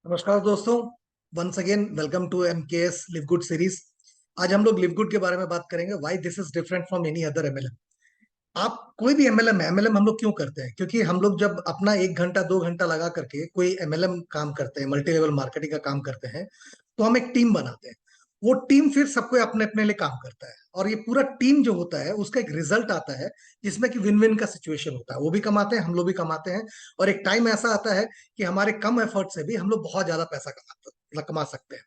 नमस्कार दोस्तों। Once again welcome to MKS live good series. आज हम लोग लिव गुड के बारे में बात करेंगे, why this is different from any other MLM. आप कोई भी एमएलएम है, एमएलएम हम लोग क्यों करते हैं? क्योंकि हम लोग जब अपना 1 घंटा 2 घंटा लगा करके कोई एमएलएम काम करते हैं, मल्टी लेवल मार्केटिंग का काम करते हैं, तो हम एक टीम बनाते हैं। वो टीम फिर सबको अपने अपने लिए काम करता है, और ये पूरा टीम जो होता है उसका एक रिजल्ट आता है जिसमें कि विन विन का सिचुएशन होता है। वो भी कमाते हैं, हम लोग भी कमाते हैं। और एक टाइम ऐसा आता है कि हमारे कम एफर्ट से भी हम लोग बहुत ज्यादा पैसा कमा सकते हैं।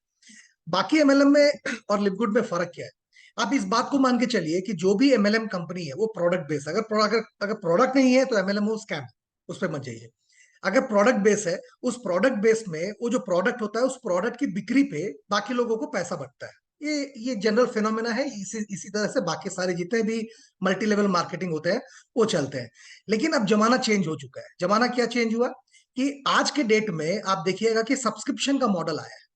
बाकी एमएलएम में और लिवगुड में फर्क क्या है? आप इस बात को मान के चलिए कि जो भी एमएलएम कंपनी है वो प्रोडक्ट बेस, अगर प्रोडक्ट नहीं है तो एमएलएम वो स्कैम, उस पर मत जाइए। अगर प्रोडक्ट बेस है, उस प्रोडक्ट बेस में वो जो प्रोडक्ट होता है उस प्रोडक्ट की बिक्री पे बाकी लोगों को पैसा बढ़ता है। ये जनरल फिनोमेना है। इसी तरह से बाकी सारे जितने भी मल्टी लेवल मार्केटिंग होते हैं वो चलते हैं। लेकिन अब जमाना चेंज हो चुका है। जमाना क्या चेंज हुआ कि आज के डेट में आप देखिएगा कि सब्सक्रिप्शन का मॉडल आया है।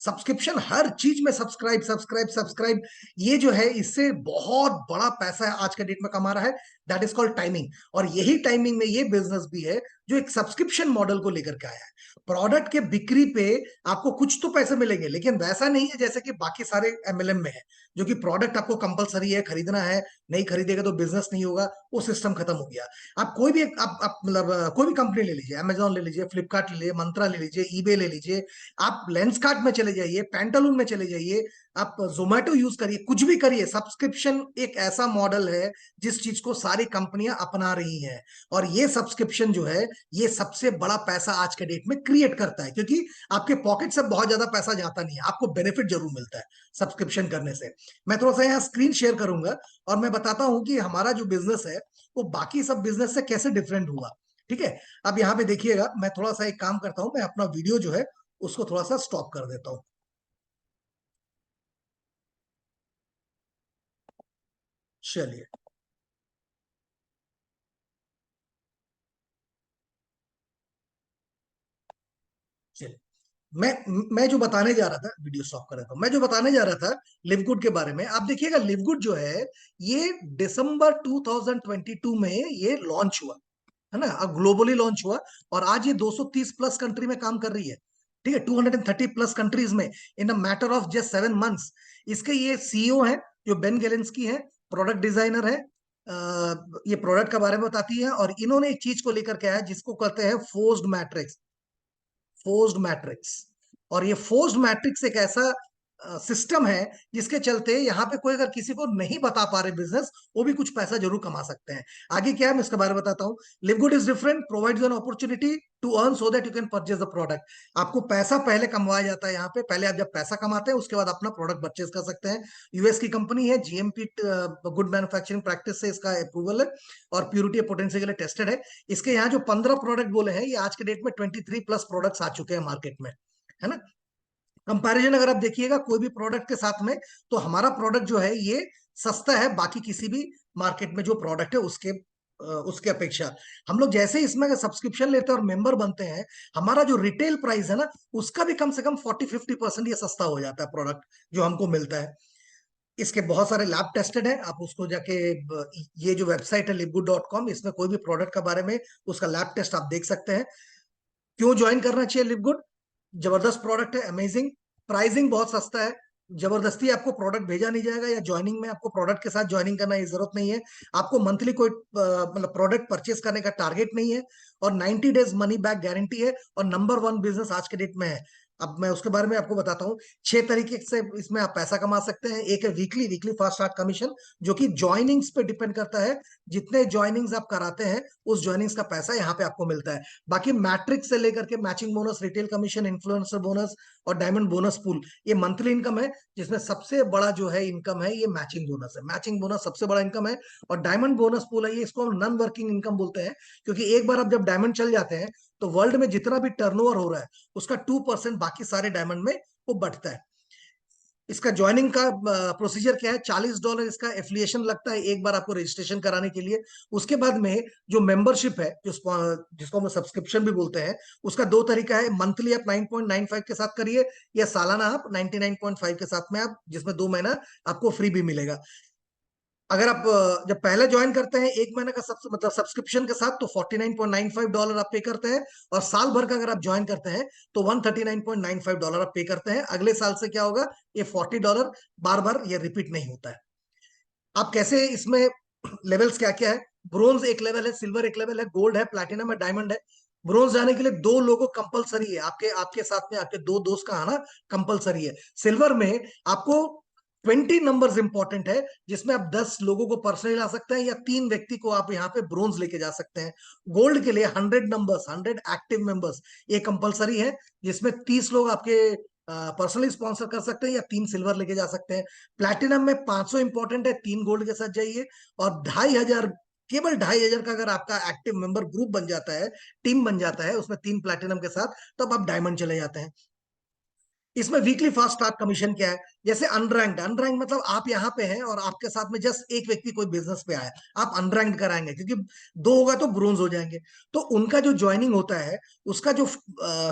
सब्सक्रिप्शन, हर चीज में सब्सक्राइब सब्सक्राइब सब्सक्राइब। ये जो है इससे बहुत बड़ा पैसा आज के डेट में कमा रहा है। That is called timing. और यही टाइमिंग में ये बिजनेस भी है जो एक सब्सक्रिप्शन मॉडल को लेकर के आया है। प्रोडक्ट के बिक्री पे आपको कुछ तो पैसे मिलेंगे, लेकिन वैसा नहीं है जैसे कि बाकी सारे एमएलएम में है, जो कि प्रोडक्ट आपको कंपलसरी है, खरीदना है, नहीं खरीदेगा तो बिजनेस नहीं होगा। वो सिस्टम खत्म हो गया। आप कोई भी आप मतलब कोई भी कंपनी ले लीजिए, अमेजोन ले लीजिए, फ्लिपकार्ट ले लीजिए, मंत्रा ले लीजिए, ईबे ले लीजिए, आप लेंस कार्ट में चले जाइए, पैंटालून में चले जाइए, आप जोमेटो यूज करिए, कुछ भी करिए, सब्सक्रिप्शन एक ऐसा मॉडल है जिस चीज को सारी कंपनियां अपना रही हैं। और ये सब्सक्रिप्शन जो है ये सबसे बड़ा पैसा आज के डेट में क्रिएट करता है, क्योंकि आपके पॉकेट से बहुत ज्यादा पैसा जाता नहीं है, आपको बेनिफिट जरूर मिलता है सब्सक्रिप्शन करने से। मैं थोड़ा सा यहाँ स्क्रीन शेयर करूंगा और मैं बताता हूं कि हमारा जो बिजनेस है वो बाकी सब बिजनेस से कैसे डिफरेंट हुआ। ठीक है, अब यहाँ पे देखिएगा, मैं थोड़ा सा एक काम करता हूँ, मैं अपना वीडियो जो है उसको थोड़ा सा स्टॉप कर देता हूं। चलिए, चलिए। मैं जो बताने जा रहा था, वीडियो स्टॉप कर देता हूं। मैं जो बताने जा रहा था लिवगुड के बारे में, आप देखिएगा लिवगुड जो है ये दिसंबर 2022 में ये लॉन्च हुआ, है ना, अब ग्लोबली लॉन्च हुआ। और आज ये 230 प्लस कंट्री में काम कर रही है। ठीक है, 230 प्लस कंट्रीज में in a matter of just 7 months. इसके ये सीईओ हैं जो बेन गेलेंस्की है, प्रोडक्ट डिजाइनर है। ये प्रोडक्ट के बारे में बताती है, और इन्होंने एक चीज को लेकर के आया जिसको कहते हैं फोर्स्ड मैट्रिक्स। Forced matrix. और ये फोर्स्ड मैट्रिक्स एक ऐसा सिस्टम है जिसके चलते यहाँ पे कोई अगर किसी को नहीं बता पा रहे बिजनेस, वो भी कुछ पैसा जरूर कमा सकते हैं। आगे क्या है मैं इसके बारे में बताता हूँ। Live good is different, provides an opportunity to earn so that you can purchase the product. आपको पैसा पहले कमवाया जाता है यहाँ पे। पहले आप जब पैसा कमाते हैं उसके बाद अपना प्रोडक्ट परचेज कर सकते हैं। यूएस की कंपनी है, जीएमपी गुड मैन्युफैक्चरिंग प्रैक्टिस से इसका अप्रूवल है, और प्योरिटी पोटेंशियल के लिए टेस्टेड है। इसके यहाँ जो 15 प्रोडक्ट बोले हैं, ये आज के डेट में 23 प्लस प्रोडक्ट्स आ चुके हैं मार्केट में, है ना। कंपैरिजन अगर आप देखिएगा कोई भी प्रोडक्ट के साथ में, तो हमारा प्रोडक्ट जो है ये सस्ता है बाकी किसी भी मार्केट में जो प्रोडक्ट है उसके अपेक्षा। हम लोग जैसे ही इसमें सब्सक्रिप्शन लेते हैं और मेंबर बनते हैं, हमारा जो रिटेल प्राइस है ना, उसका भी कम से कम 40-50% ये सस्ता हो जाता है प्रोडक्ट जो हमको मिलता है। इसके बहुत सारे लैब टेस्टेड है, आप उसको जाके ये जो वेबसाइट है लिवगुड.com, इसमें कोई भी प्रोडक्ट के बारे में उसका लैब टेस्ट आप देख सकते हैं। क्यों ज्वाइन करना चाहिए लिवगुड? जबरदस्त प्रोडक्ट है, अमेजिंग प्राइसिंग, बहुत सस्ता है। जबरदस्ती आपको प्रोडक्ट भेजा नहीं जाएगा, या ज्वाइनिंग में आपको प्रोडक्ट के साथ ज्वाइनिंग करना की जरूरत नहीं है। आपको मंथली कोई मतलब प्रोडक्ट परचेस करने का टारगेट नहीं है। और 90 डेज मनी बैक गारंटी है, और नंबर वन बिजनेस आज के डेट में है। अब मैं उसके बारे में आपको बताता हूँ। 6 तरीके से इसमें आप पैसा कमा सकते हैं। एक है weekly weekly fast start commission, जो कि ज्वाइनिंग्स पे डिपेंड करता है। जितने ज्वाइनिंग्स आप कराते हैं उस ज्वाइनिंग्स का पैसा यहाँ पे आपको मिलता है। बाकी मैट्रिक्स से लेकर के matching bonus, retail commission, influencer bonus और डायमंड बोनस पूल, ये मंथली इनकम है। जिसमें सबसे बड़ा जो है इनकम है ये मैचिंग बोनस है। मैचिंग बोनस सबसे बड़ा इनकम है। और डायमंड बोनस पूल है, ये इसको हम नॉन वर्किंग इनकम बोलते हैं। क्योंकि एक बार आप जब डायमंड चल जाते हैं तो वर्ल्ड में जितना भी टर्नओवर हो रहा है उसका 2% बाकी सारे डायमंड में वो बढ़ता है। इसका ज्वाइनिंग का प्रोसीजर क्या है? $40 इसका एफिलिएशन लगता है एक बार आपको रजिस्ट्रेशन कराने के लिए। उसके बाद में जो मेंबरशिप है, जिसको हम सब्सक्रिप्शन भी बोलते हैं, उसका दो तरीका है। मंथली आप 9.95 के साथ करिए, या सालाना आप 99.5 के साथ में आप, जिसमें 2 महीना आपको फ्री भी मिलेगा। अगर आप जब पहले ज्वाइन करते हैं एक महीने का मतलब सब्सक्रिप्शन के साथ, तो $49.95 आप पे करते हैं। और साल भर का अगर आप ज्वाइन करते हैं तो $139.95 आप पे करते हैं। अगले साल से क्या होगा, ये $40 बार बार ये रिपीट नहीं होता है। आप कैसे इसमें लेवल्स क्या क्या है, ब्रोंज एक लेवल है, सिल्वर एक लेवल है, गोल्ड है, प्लैटिनम है, डायमंड है। ब्रोंज जाने के लिए 2 लोगों कंपलसरी है, आपके आपके साथ में आपके 2 दोस्त का आना कंपलसरी है। सिल्वर में आपको 20 नंबर्स इंपॉर्टेंट है, जिसमें आप 10 लोगों को पर्सनली ला सकते हैं या 3 व्यक्ति को आप यहाँ पे ब्रोंज लेके जा सकते हैं। गोल्ड के लिए 100 नंबर्स, 100 एक्टिव मेंबर्स, ये कंपलसरी है, जिसमें 30 लोग आपके पर्सनली स्पॉन्सर कर सकते हैं या 3 सिल्वर लेके जा सकते हैं। प्लैटिनम में 500 इंपॉर्टेंट है, 3 गोल्ड के साथ जाइए। और 2500, केवल 2500 का अगर आपका एक्टिव मेंबर ग्रुप बन जाता है, टीम बन जाता है उसमें 3 प्लैटिनम के साथ, तब आप डायमंड चले जाते हैं। इसमें वीकली फास्ट स्टार्ट कमीशन क्या है, जैसे अनरैंक्ड, अनरैंक्ड मतलब आप यहाँ पे हैं और आपके साथ में जस्ट एक व्यक्ति कोई बिजनेस पे आया, आप अनरैंक्ड कराएंगे, क्योंकि 2 होगा तो ब्रोंज हो जाएंगे। तो उनका जो ज्वाइनिंग होता है, उसका जो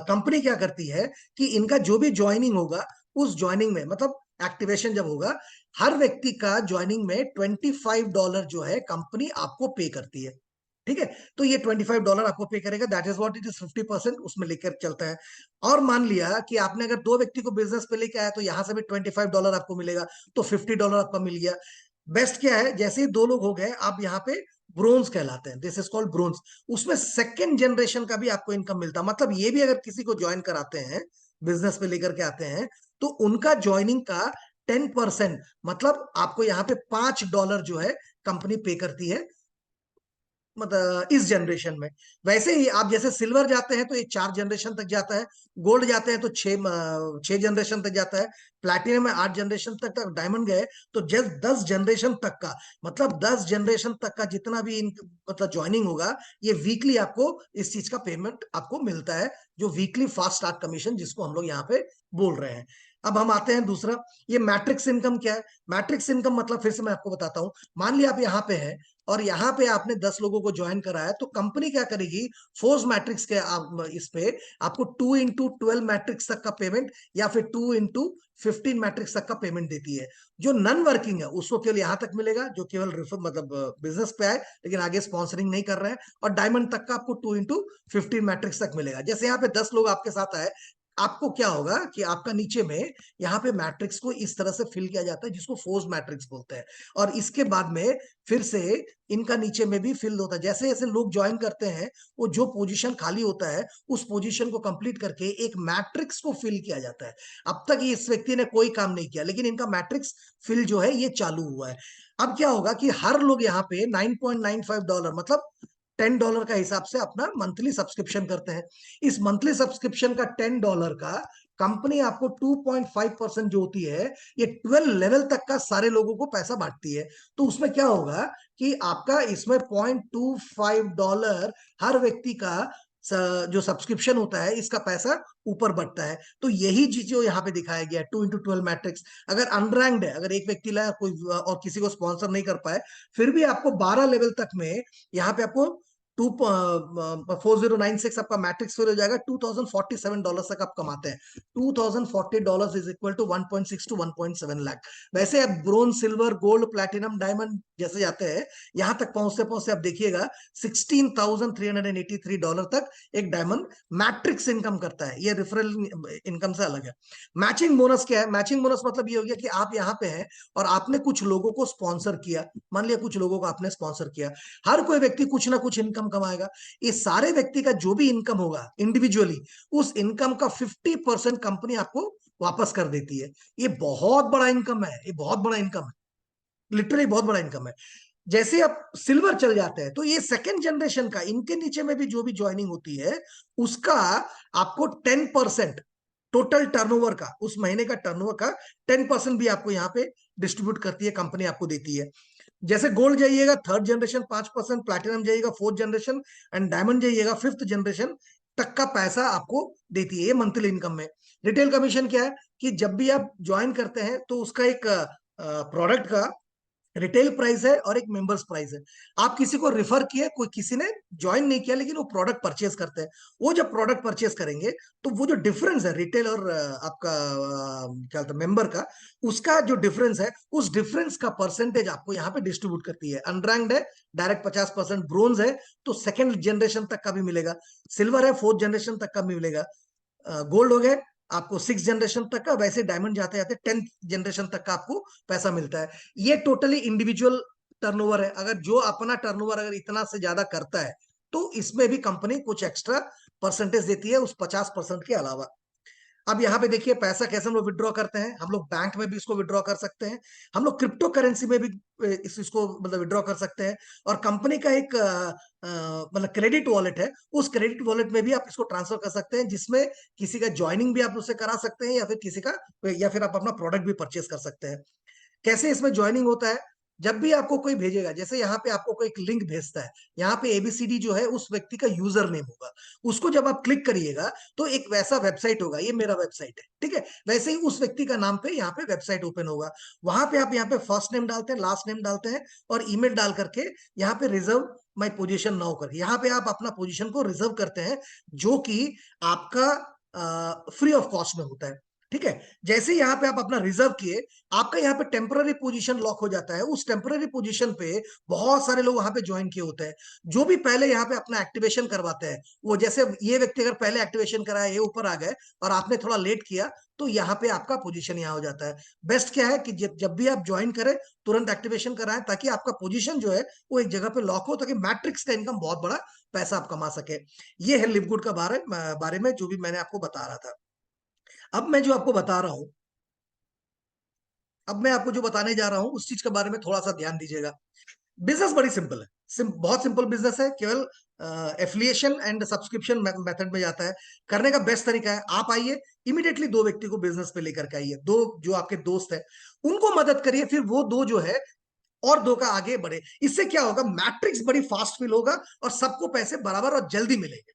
कंपनी क्या करती है कि इनका जो भी ज्वाइनिंग होगा, उस ज्वाइनिंग में मतलब एक्टिवेशन जब होगा, हर व्यक्ति का ज्वाइनिंग में $25 जो है कंपनी आपको पे करती है। ठीक है, तो ये $25 आपको पे करेगा, that is what it is, 50% उसमें लेकर चलता है। और मान लिया कि आपने अगर 2 व्यक्ति को बिजनेस पे लेके आया, तो यहां से भी $25 आपको मिलेगा, तो $50 आपका मिल गया। बेस्ट क्या है, जैसे ही 2 लोग हो गए, आप यहाँ पे ब्रोंज कहलाते हैं, दिस इज कॉल्ड ब्रोंज। उसमें सेकंड जनरेशन का भी आपको इनकम मिलता है, मतलब ये भी अगर किसी को ज्वाइन कराते हैं, बिजनेस पे लेकर के आते हैं, तो उनका ज्वाइनिंग का 10%, मतलब आपको यहाँ पे $5 जो है कंपनी पे करती है, मतलब इस जनरेशन में। वैसे ही आप जैसे सिल्वर जाते हैं तो ये 4 जनरेशन तक जाता है, गोल्ड जाते हैं तो 6 जनरेशन तक जाता है, प्लैटिनम में 8 जनरेशन तक डायमंड गए तो जस्ट 10 जनरेशन तक का, मतलब 10 जनरेशन तक का जितना भी मतलब ज्वाइनिंग होगा, ये वीकली आपको इस चीज का पेमेंट आपको मिलता है, जो वीकली फास्ट स्टार्ट कमीशन जिसको हम लोग यहाँ पे बोल रहे हैं। अब हम आते हैं दूसरा, ये मैट्रिक्स इनकम क्या है। मैट्रिक्स इनकम मतलब फिर से मैं आपको बताता हूँ, मान लिया आप यहाँ पे हैं और यहाँ पे आपने 10 लोगों को ज्वाइन कराया, तो कंपनी क्या करेगी, फोर्स मैट्रिक्स के इस पे आपको 2x12 मैट्रिक्स तक का पेमेंट या फिर 2x15 मैट्रिक्स तक का पेमेंट देती है। जो नॉन वर्किंग है उसको केवल यहाँ तक मिलेगा, जो केवल मतलब बिजनेस पे आए लेकिन आगे स्पॉन्सरिंग नहीं कर रहे हैं। और डायमंड तक का आपको 2x15 मैट्रिक्स तक मिलेगा। जैसे यहाँ पे 10 लोग आपके साथ आए, आपको क्या होगा कि आपका नीचे में यहाँ पे मैट्रिक्स को इस तरह से फिल किया जाता है, जिसको फोर्स मैट्रिक्स बोलते हैं। और इसके बाद में फिर से इनका नीचे में भी फिल होता है, जैसे जैसे लोग ज्वाइन करते हैं, वो जो पोजीशन खाली होता है उस पोजीशन को कंप्लीट करके एक मैट्रिक्स को फिल किया जाता है। अब तक इस व्यक्ति ने कोई काम नहीं किया, लेकिन इनका मैट्रिक्स फिल जो है ये चालू हुआ है। अब क्या होगा कि हर लोग यहाँ पे $9.95 मतलब $10 का हिसाब से अपना मंथली सब्सक्रिप्शन करते हैं। इस मंथली सब्सक्रिप्शन का $10 का कंपनी आपको 2.5% जो होती है, ये 12 लेवल तक का सारे लोगों को पैसा बांटती है। तो उसमें क्या होगा कि आपका इसमें $0.25 हर व्यक्ति का जो सब्सक्रिप्शन होता है, इसका पैसा ऊपर बढ़ता है। तो यही चीज जो यहाँ पे दिखाया गया है, 2x12 मैट्रिक्स। अगर अनरैंक्ड है, अगर एक व्यक्ति लाया कोई और किसी को स्पॉन्सर नहीं कर पाए, फिर भी आपको 12 लेवल तक में यहाँ पे आपको 4096 आपका मैट्रिक्स फिर हो जाएगा, $2047 तक आप कमाते हैं। $2040 is equal to 1.6 to 1.7 lakh. वैसे आप bronze, silver, gold, platinum, diamond जैसे जाते हैं, यहां तक पहुंचते पहुंचते आप देखिएगा $16,383 तक एक डायमंड मैट्रिक्स इनकम करता है। ये रेफरल इनकम से अलग है। मैचिंग बोनस क्या है, मैचिंग बोनस मतलब ये हो गया कि आप यहाँ पे हैं और आपने कुछ लोगों को स्पॉन्सर किया, मान लिया कुछ लोगों को आपने स्पॉन्सर किया, हर कोई व्यक्ति कुछ ना कुछ इनकम कमाएगा। इस सारे व्यक्ति का जो भी इनकम होगा इंडिविजुअली, उस इनकम का 50% कंपनी आपको वापस कर देती है। ये बहुत बड़ा इनकम है, ये बहुत बड़ा इनकम है, लिटरली बहुत बड़ा इनकम है। जैसे आप सिल्वर चल जाते हैं, तो ये सेकेंड जनरेशन का, इनके नीचे में भी जो भी ज्वाइनिंग होती है, उसका आपको 10% टोटल टर्नओवर का, उस महीने का टर्नओवर का 10% भी आपको यहाँ पे डिस्ट्रीब्यूट करती है, कंपनी आपको देती है। जैसे गोल्ड जाइएगा 3rd जनरेशन 5%, प्लैटिनम जाइएगा 4th जनरेशन, एंड डायमंड जाइएगा 5th जनरेशन तक का पैसा आपको देती है, ये मंथली इनकम में। रिटेल कमीशन क्या है कि जब भी आप ज्वाइन करते हैं तो उसका एक प्रोडक्ट का रिटेल प्राइस है और एक मेंबर्स प्राइस है। आप किसी को रेफर किए, कोई किसी ने ज्वाइन नहीं किया लेकिन वो प्रोडक्ट परचेज करते हैं, वो जब प्रोडक्ट परचेज करेंगे तो वो जो डिफरेंस है रिटेल और आपका क्या होता है मेंबर का, उसका जो डिफरेंस है, उस डिफरेंस का परसेंटेज आपको यहाँ पे डिस्ट्रीब्यूट करती है। अनरैंक्ड है डायरेक्ट 50%, ब्रोंज है तो सेकंड जनरेशन तक का भी मिलेगा, सिल्वर है फोर्थ जनरेशन तक का भी मिलेगा, गोल्ड हो गए आपको 6 जनरेशन तक का, वैसे डायमंड जाते जाते 10th जनरेशन तक का आपको पैसा मिलता है। ये टोटली इंडिविजुअल टर्नओवर है, अगर जो अपना टर्नओवर अगर इतना से ज्यादा करता है तो इसमें भी कंपनी कुछ एक्स्ट्रा परसेंटेज देती है उस 50% के अलावा। अब यहाँ पे देखिए पैसा कैसे हम लोग विड्रॉ करते हैं, हम लोग बैंक में भी इसको विड्रॉ कर सकते हैं, हम लोग क्रिप्टो करेंसी में भी इसको मतलब विड्रॉ कर सकते हैं, और कंपनी का एक मतलब क्रेडिट वॉलेट है, उस क्रेडिट वॉलेट में भी आप इसको ट्रांसफर कर सकते हैं, जिसमें किसी का ज्वाइनिंग भी आप उससे करा सकते हैं, या फिर किसी का, या फिर आप अपना प्रोडक्ट भी परचेज कर सकते हैं। कैसे इसमें ज्वाइनिंग होता है, जब भी आपको कोई भेजेगा, जैसे यहाँ पे आपको कोई एक लिंक भेजता है, यहाँ पे एबीसीडी जो है उस व्यक्ति का यूजर नेम होगा, उसको जब आप क्लिक करिएगा तो एक वैसा वेबसाइट होगा, ये मेरा वेबसाइट है ठीक है, वैसे ही उस व्यक्ति का नाम पे यहाँ पे वेबसाइट ओपन होगा, वहां पे आप यहाँ पे फर्स्ट नेम डालते हैं, लास्ट नेम डालते हैं, और ईमेल डाल करके यहाँ पे रिजर्व माई पोजीशन नाउ करके यहाँ पे आप अपना पोजीशन को रिजर्व करते हैं, जो कि आपका फ्री ऑफ कॉस्ट में होता है। ठीक है, जैसे ही यहाँ पे आप अपना रिजर्व किए, आपका यहाँ पे टेम्पररी पोजीशन लॉक हो जाता है, उस टेम्पररी पोजीशन पे बहुत सारे लोग वहां पे ज्वाइन किए होते हैं, जो भी पहले यहाँ पे अपना एक्टिवेशन करवाते हैं, वो जैसे ये व्यक्ति अगर पहले एक्टिवेशन कराया, ये ऊपर आ गए और आपने थोड़ा लेट किया, तो यहाँ पे आपका पोजीशन यहाँ हो जाता है। बेस्ट क्या है कि जब भी आप ज्वाइन करें तुरंत एक्टिवेशन कराएं, ताकि आपका पोजीशन जो है वो एक जगह पे लॉक हो, ताकि मैट्रिक्स का इनकम बहुत बड़ा पैसा आप कमा सके। ये है लिवगुड का बारे में जो भी मैंने आपको बता रहा था। अब मैं जो आपको बता रहा हूं, अब मैं आपको जो बताने जा रहा हूं उस चीज के बारे में थोड़ा सा ध्यान दीजिएगा। बिजनेस बड़ी सिंपल है, बहुत सिंपल बिजनेस है, केवल एफिलिएशन एंड सब्सक्रिप्शन मेथड में जाता है। करने का बेस्ट तरीका है, आप आइए इमीडिएटली दो व्यक्ति को बिजनेस पे लेकर के आइए, दो जो आपके दोस्त है उनको मदद करिए, फिर वो दो जो है और दो का आगे बढ़े। इससे क्या होगा, मैट्रिक्स बड़ी फास्ट फिल होगा और सबको पैसे बराबर और जल्दी मिलेंगे।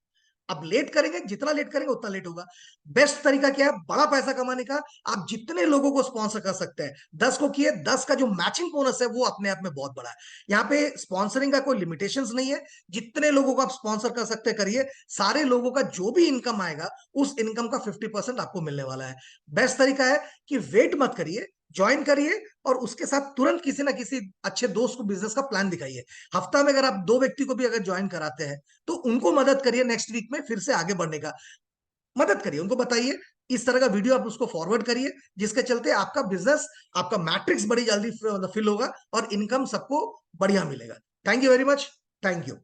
अब लेट करेंगे, जितना लेट करेंगे उतना लेट होगा। बेस्ट तरीका क्या है बड़ा पैसा कमाने का, आप जितने लोगों को स्पॉन्सर कर सकते हैं, 10 को किए, 10 का जो मैचिंग बोनस है वो अपने आप में बहुत बड़ा है। यहाँ पे स्पॉन्सरिंग का कोई लिमिटेशंस नहीं है, जितने लोगों को आप स्पॉन्सर कर सकते हैं करिए, सारे लोगों का जो भी इनकम आएगा उस इनकम का 50% आपको मिलने वाला है। बेस्ट तरीका है कि वेट मत करिए, ज्वाइन करिए और उसके साथ तुरंत किसी ना किसी अच्छे दोस्त को बिजनेस का प्लान दिखाइए। हफ्ता में अगर आप दो व्यक्ति को भी अगर ज्वाइन कराते हैं तो उनको मदद करिए, नेक्स्ट वीक में फिर से आगे बढ़ने का मदद करिए, उनको बताइए, इस तरह का वीडियो आप उसको फॉरवर्ड करिए, जिसके चलते आपका बिजनेस, आपका मैट्रिक्स बड़ी जल्दी फिल होगा और इनकम सबको बढ़िया मिलेगा। Thank you very much. Thank you.